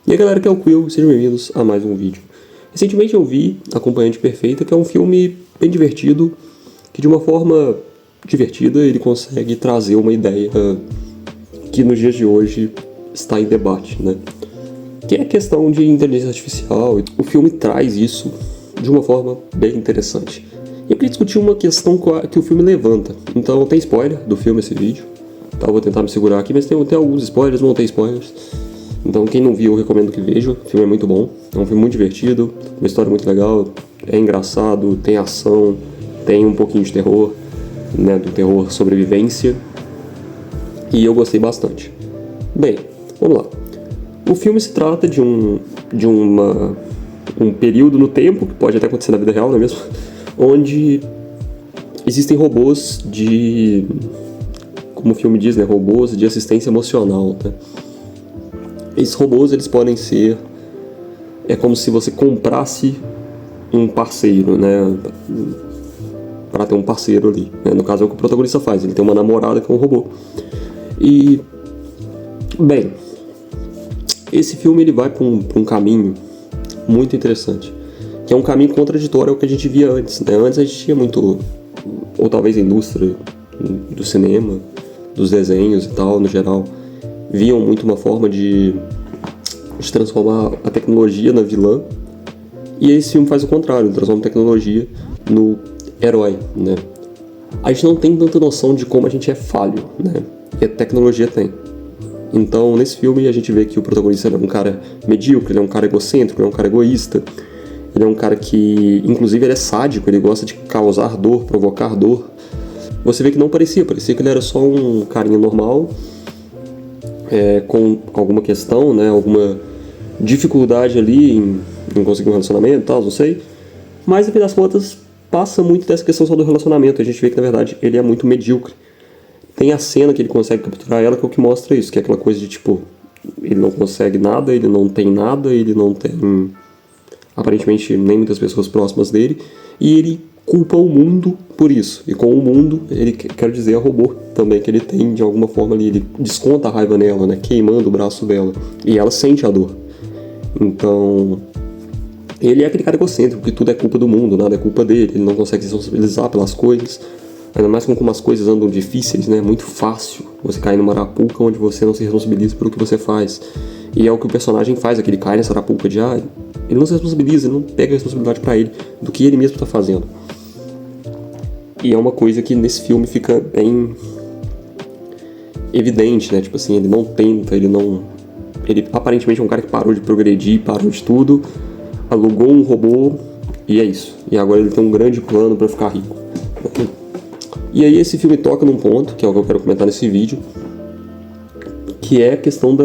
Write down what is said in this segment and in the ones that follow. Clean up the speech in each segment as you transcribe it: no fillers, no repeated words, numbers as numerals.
E aí galera, que é o Quill, sejam bem-vindos a mais um vídeo. Recentemente eu vi Acompanhante Perfeita, que é um filme bem divertido, que de uma forma divertida ele consegue trazer uma ideia que nos dias de hoje está em debate, né? Que é a questão de inteligência artificial. O filme traz isso de uma forma bem interessante. E eu queria discutir uma questão que o filme levanta. Então tem spoiler do filme esse vídeo, tá? Eu vou tentar me segurar aqui, mas tem alguns spoilers, não tem spoilers. Então quem não viu, eu recomendo que veja. O filme é muito bom, é um filme muito divertido, uma história muito legal, é engraçado, tem ação, tem um pouquinho de terror, né, do terror sobrevivência. E eu gostei bastante. Bem, vamos lá. O filme se trata de um período no tempo, que pode até acontecer na vida real, não é mesmo? Onde existem robôs como o filme diz, né, robôs de assistência emocional, né? Esses robôs, eles podem ser... É como se você comprasse um parceiro, né? Para ter um parceiro ali, né? No caso é o que o protagonista faz, ele tem uma namorada que é um robô. E... Bem... Esse filme ele vai para um caminho muito interessante, que é um caminho contraditório ao que a gente via antes, né? Antes a gente tinha muito, ou talvez a indústria do cinema, dos desenhos e tal, no geral, viam muito uma forma de transformar a tecnologia na vilã, e esse filme faz o contrário, transforma a tecnologia no herói, né? A gente não tem tanta noção de como a gente é falho, né? E a tecnologia tem. Então, nesse filme, a gente vê que o protagonista é um cara medíocre, ele é um cara egocêntrico, ele é um cara egoísta, ele é um cara que, inclusive, ele é sádico, ele gosta de causar dor, provocar dor. Você vê que não parecia que ele era só um carinha normal, com alguma questão, né, alguma dificuldade ali em conseguir um relacionamento e tal, não sei. Mas, no fim das contas, passa muito dessa questão só do relacionamento, a gente vê que, na verdade, ele é muito medíocre. Tem a cena que ele consegue capturar ela, que é o que mostra isso, que é aquela coisa de tipo, ele não consegue nada, ele não tem nada, ele não tem aparentemente nem muitas pessoas próximas dele, e ele culpa o mundo por isso. E com o mundo, ele quer dizer a robô também, que ele tem de alguma forma ali, ele desconta a raiva nela, né, queimando o braço dela, e ela sente a dor. Então, ele é aquele cara egocêntrico, que tudo é culpa do mundo, nada é culpa dele, ele não consegue se responsabilizar pelas coisas. Ainda mais como as coisas andam difíceis, né? É muito fácil você cair numa arapuca onde você não se responsabiliza pelo que você faz. E é o que o personagem faz, aquele cai nessa arapuca de ele não se responsabiliza, ele não pega a responsabilidade pra ele do que ele mesmo tá fazendo. E é uma coisa que nesse filme fica bem evidente, né? Tipo assim, ele não tenta, ele aparentemente é um cara que parou de progredir, parou de tudo, alugou um robô e é isso. E agora ele tem um grande plano pra ficar rico. E aí esse filme toca num ponto, que é o que eu quero comentar nesse vídeo, que é a questão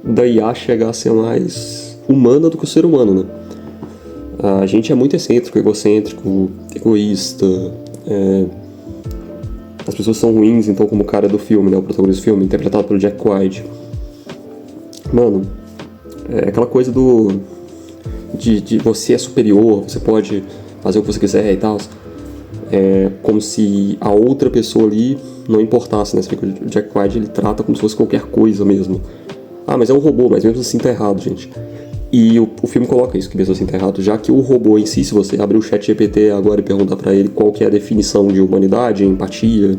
da IA chegar a ser mais humana do que o ser humano, né? A gente é muito excêntrico, egocêntrico, egoísta, as pessoas são ruins, então como o cara do filme, né, o protagonista do filme, interpretado pelo Jack White. Mano, é aquela coisa de você é superior, você pode fazer o que você quiser e tal. Como se a outra pessoa ali não importasse, né? Você vê que o Jack White ele trata como se fosse qualquer coisa mesmo. Mas é um robô, mas mesmo assim tá errado, gente. E o filme coloca isso, que mesmo assim tá errado, já que o robô em si, se você abrir o chat GPT agora e perguntar pra ele qual que é a definição de humanidade, empatia,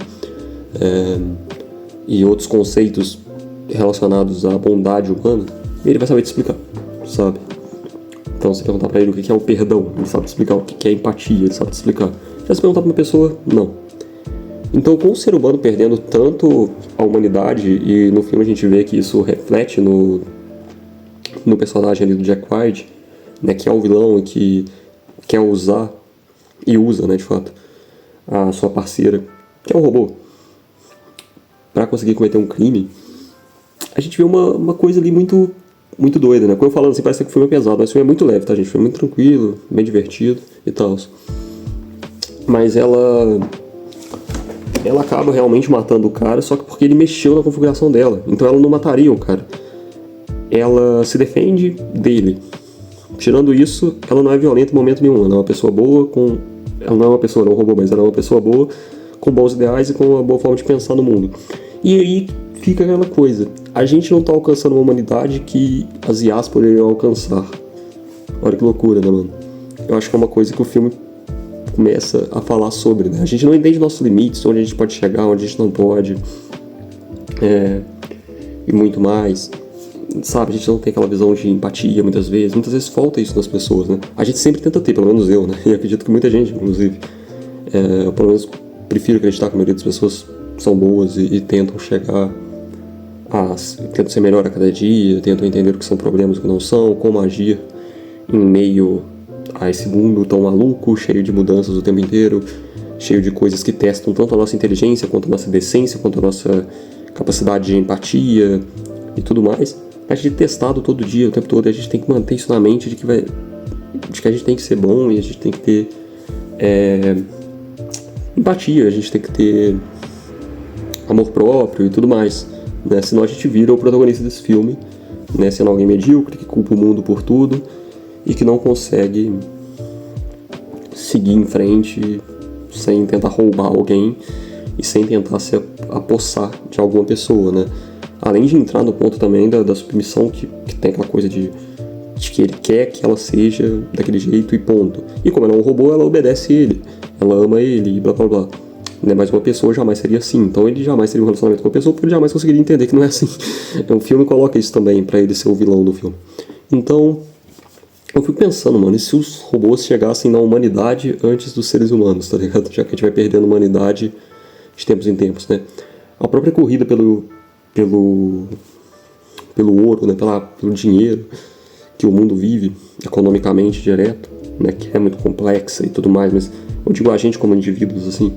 e outros conceitos relacionados à bondade humana, ele vai saber te explicar, sabe? Então, se perguntar pra ele o que é o perdão, ele sabe te explicar. O que é empatia, ele sabe te explicar. Já se perguntar pra uma pessoa, não. Então, com o ser humano perdendo tanto a humanidade, e no filme a gente vê que isso reflete no personagem ali do Jack White, né, que é o vilão e que quer usar, e usa, né, de fato, a sua parceira, que é um robô, pra conseguir cometer um crime, a gente vê uma coisa ali muito doida, né? Como eu falando assim, parece que o filme é pesado, mas o filme é muito leve, tá, gente? O filme é muito tranquilo, bem divertido e tal. Mas ela acaba realmente matando o cara, só que porque ele mexeu na configuração dela. Então ela não mataria o cara. Ela se defende dele. Tirando isso, ela não é violenta em momento nenhum. Ela é uma pessoa boa com... Ela não é uma pessoa, não é um robô, mas ela é uma pessoa boa, com bons ideais e com uma boa forma de pensar no mundo. E aí fica aquela coisa. a gente não tá alcançando uma humanidade que as IAs poderiam alcançar. Olha que loucura, né, mano? Eu acho que é uma coisa que o filme começa a falar sobre, né? A gente não entende nossos limites, onde a gente pode chegar, onde a gente não pode, e muito mais, sabe? A gente não tem aquela visão de empatia muitas vezes falta isso nas pessoas, né? A gente sempre tenta ter, pelo menos eu, né? E acredito que muita gente, inclusive, eu pelo menos prefiro acreditar que a maioria das pessoas são boas e tentam chegar tentam ser melhor a cada dia, tentam entender o que são problemas e o que não são, como agir em meio a esse mundo tão maluco, cheio de mudanças o tempo inteiro, cheio de coisas que testam tanto a nossa inteligência, quanto a nossa decência, quanto a nossa capacidade de empatia e tudo mais. A gente é testado todo dia, o tempo todo, e a gente tem que manter isso na mente de que a gente tem que ser bom e a gente tem que ter empatia, a gente tem que ter amor próprio e tudo mais, né? Senão a gente vira o protagonista desse filme, né? Sendo alguém medíocre, que culpa o mundo por tudo e que não consegue seguir em frente sem tentar roubar alguém e sem tentar se apossar de alguma pessoa, né? Além de entrar no ponto também da submissão, que tem aquela coisa de que ele quer que ela seja daquele jeito e ponto. E como ela é um robô, ela obedece ele, ela ama ele e blá blá blá. Né? Mas uma pessoa jamais seria assim, então ele jamais teria um relacionamento com uma pessoa porque ele jamais conseguiria entender que não é assim. O filme coloca isso também, pra ele ser o vilão do filme. Então, eu fico pensando, mano, e se os robôs chegassem na humanidade antes dos seres humanos, tá ligado? Já que a gente vai perdendo a humanidade de tempos em tempos, né? A própria corrida pelo ouro, né? Pelo dinheiro que o mundo vive economicamente direto, né? Que é muito complexa e tudo mais, mas eu digo a gente como indivíduos, assim,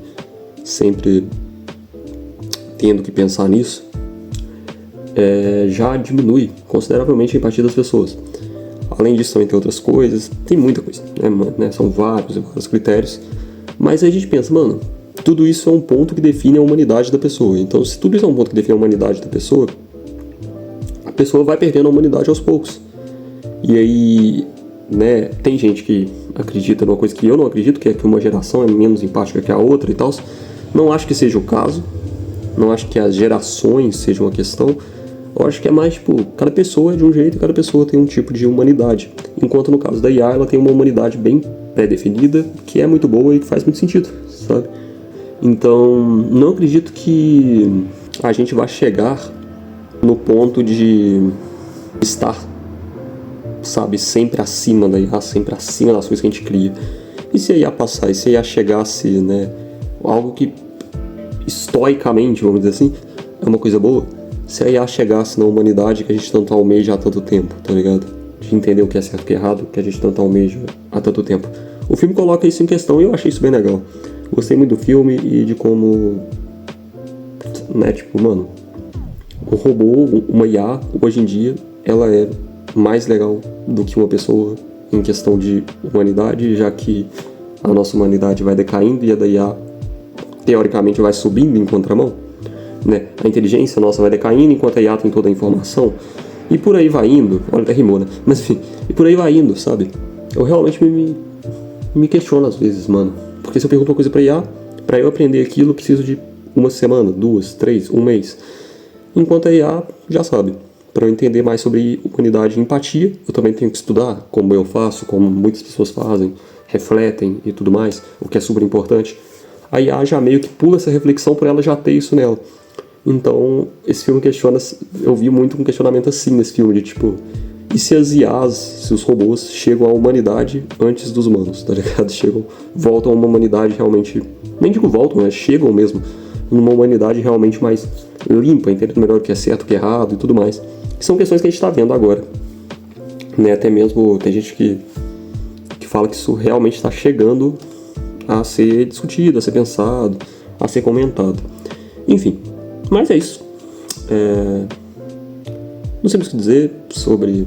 sempre tendo que pensar nisso, já diminui consideravelmente a empatia das pessoas. Além disso, também tem outras coisas, tem muita coisa, né? São vários critérios, mas aí a gente pensa, mano, tudo isso é um ponto que define a humanidade da pessoa. Então, se tudo isso é um ponto que define a humanidade da pessoa, a pessoa vai perdendo a humanidade aos poucos. E aí, né, tem gente que acredita numa coisa que eu não acredito, que é que uma geração é menos empática que a outra e tal. Não acho que seja o caso, não acho que as gerações sejam uma questão. Eu acho que é mais, tipo, cada pessoa é de um jeito e cada pessoa tem um tipo de humanidade. Enquanto no caso da IA, ela tem uma humanidade bem pré-definida, que é muito boa e que faz muito sentido, sabe? Então, não acredito que a gente vai chegar no ponto de estar, sabe, sempre acima da IA, sempre acima das coisas que a gente cria. E se a IA passar, e se a IA chegasse, né, algo que estoicamente, vamos dizer assim, é uma coisa boa, se a IA chegasse na humanidade que a gente tanto almeja há tanto tempo, tá ligado? De entender o que é certo e o que é errado, que a gente tanto almeja há tanto tempo. O filme coloca isso em questão e eu achei isso bem legal. Gostei muito do filme e de como, né, tipo, mano, o robô, uma IA, hoje em dia, ela é mais legal do que uma pessoa em questão de humanidade, já que a nossa humanidade vai decaindo e a da IA, teoricamente, vai subindo em contramão, né? A inteligência nossa vai decaindo enquanto a IA tem toda a informação. E por aí vai indo, olha, até rimou, né? Mas enfim, e por aí vai indo, sabe? Eu realmente me questiono às vezes, mano. Porque se eu pergunto uma coisa pra IA, pra eu aprender aquilo, eu preciso de uma semana, 2, 3, um mês. Enquanto a IA já sabe. Pra eu entender mais sobre humanidade e empatia, eu também tenho que estudar, como eu faço, como muitas pessoas fazem, refletem e tudo mais, o que é super importante. A IA já meio que pula essa reflexão por ela já ter isso nela. Então, esse filme questiona, eu vi muito um questionamento assim nesse filme, de tipo, e se as IAs, se os robôs chegam à humanidade antes dos humanos, tá ligado? Voltam a uma humanidade realmente, nem digo voltam, né? Chegam mesmo numa humanidade realmente mais limpa, entendendo melhor o que é certo, o que é errado e tudo mais. São questões que a gente tá vendo agora, né? Até mesmo tem gente que fala que isso realmente está chegando a ser discutido, a ser pensado, a ser comentado. Enfim, mas é isso. Não sei mais o que dizer sobre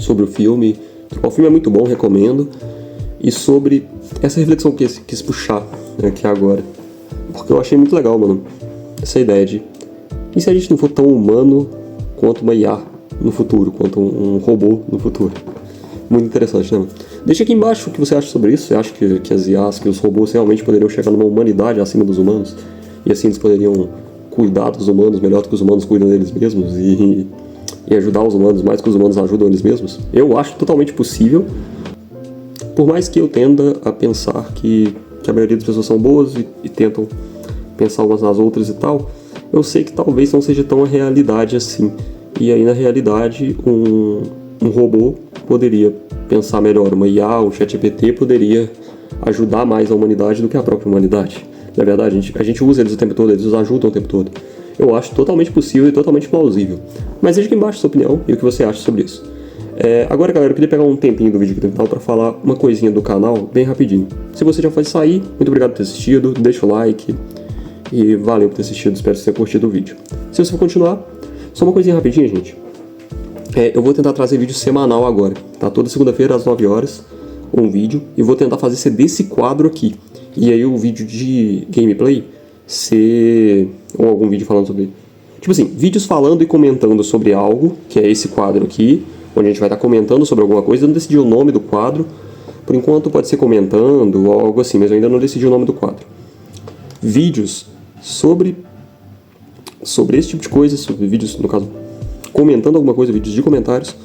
o filme. O filme é muito bom, recomendo. E sobre essa reflexão que eu quis puxar, né, aqui agora. Porque eu achei muito legal, mano, essa ideia de... E se a gente não for tão humano quanto uma IA no futuro, quanto um robô no futuro? Muito interessante, né, mano? Deixa aqui embaixo o que você acha sobre isso. Você acha que as IAs, que os robôs realmente poderiam chegar numa humanidade acima dos humanos? E assim eles poderiam cuidar dos humanos melhor do que os humanos cuidam deles mesmos e ajudar os humanos mais do que os humanos ajudam eles mesmos. Eu acho totalmente possível, por mais que eu tenda a pensar que a maioria das pessoas são boas e tentam pensar umas nas outras e tal, eu sei que talvez não seja tão a realidade assim. E aí, na realidade, um robô poderia pensar melhor, uma IA, um ChatGPT poderia ajudar mais a humanidade do que a própria humanidade. Na verdade, a gente usa eles o tempo todo, eles nos ajudam o tempo todo. Eu acho totalmente possível e totalmente plausível. Mas deixa aqui embaixo a sua opinião e o que você acha sobre isso. Agora, galera, eu queria pegar um tempinho do vídeo aqui no final para falar uma coisinha do canal bem rapidinho. Se você já foi sair, muito obrigado por ter assistido, deixa o like e valeu por ter assistido, espero que você tenha curtido o vídeo. Se você for continuar, só uma coisinha rapidinha, gente. Eu vou tentar trazer vídeo semanal agora, tá? Toda segunda-feira às 9 horas, um vídeo, e vou tentar fazer ser desse quadro aqui. E aí o vídeo de gameplay ser... ou algum vídeo falando sobre... Tipo assim, vídeos falando e comentando sobre algo, que é esse quadro aqui, onde a gente vai estar comentando sobre alguma coisa. Eu não decidi o nome do quadro, por enquanto pode ser comentando ou algo assim, mas eu ainda não decidi o nome do quadro. Vídeos sobre esse tipo de coisa, sobre vídeos, no caso, comentando alguma coisa, vídeos de comentários,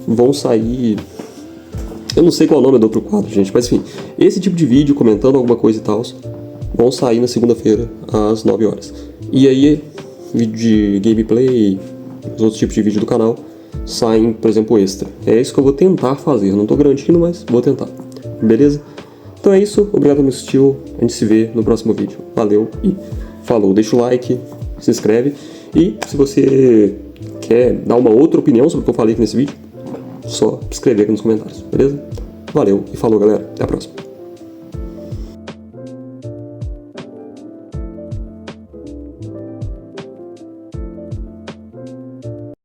vão sair... Eu não sei qual é o nome do outro quadro, gente, mas enfim, esse tipo de vídeo, comentando alguma coisa e tal, vão sair na segunda-feira, às 9 horas. E aí, vídeo de gameplay, os outros tipos de vídeo do canal, saem, por exemplo, extra. É isso que eu vou tentar fazer, não tô garantindo, mas vou tentar. Beleza? Então é isso, obrigado por me assistir, a gente se vê no próximo vídeo. Valeu e falou, deixa o like, se inscreve, e se você quer dar uma outra opinião sobre o que eu falei aqui nesse vídeo, só escrever aqui nos comentários, beleza? Valeu e falou, galera. Até a próxima.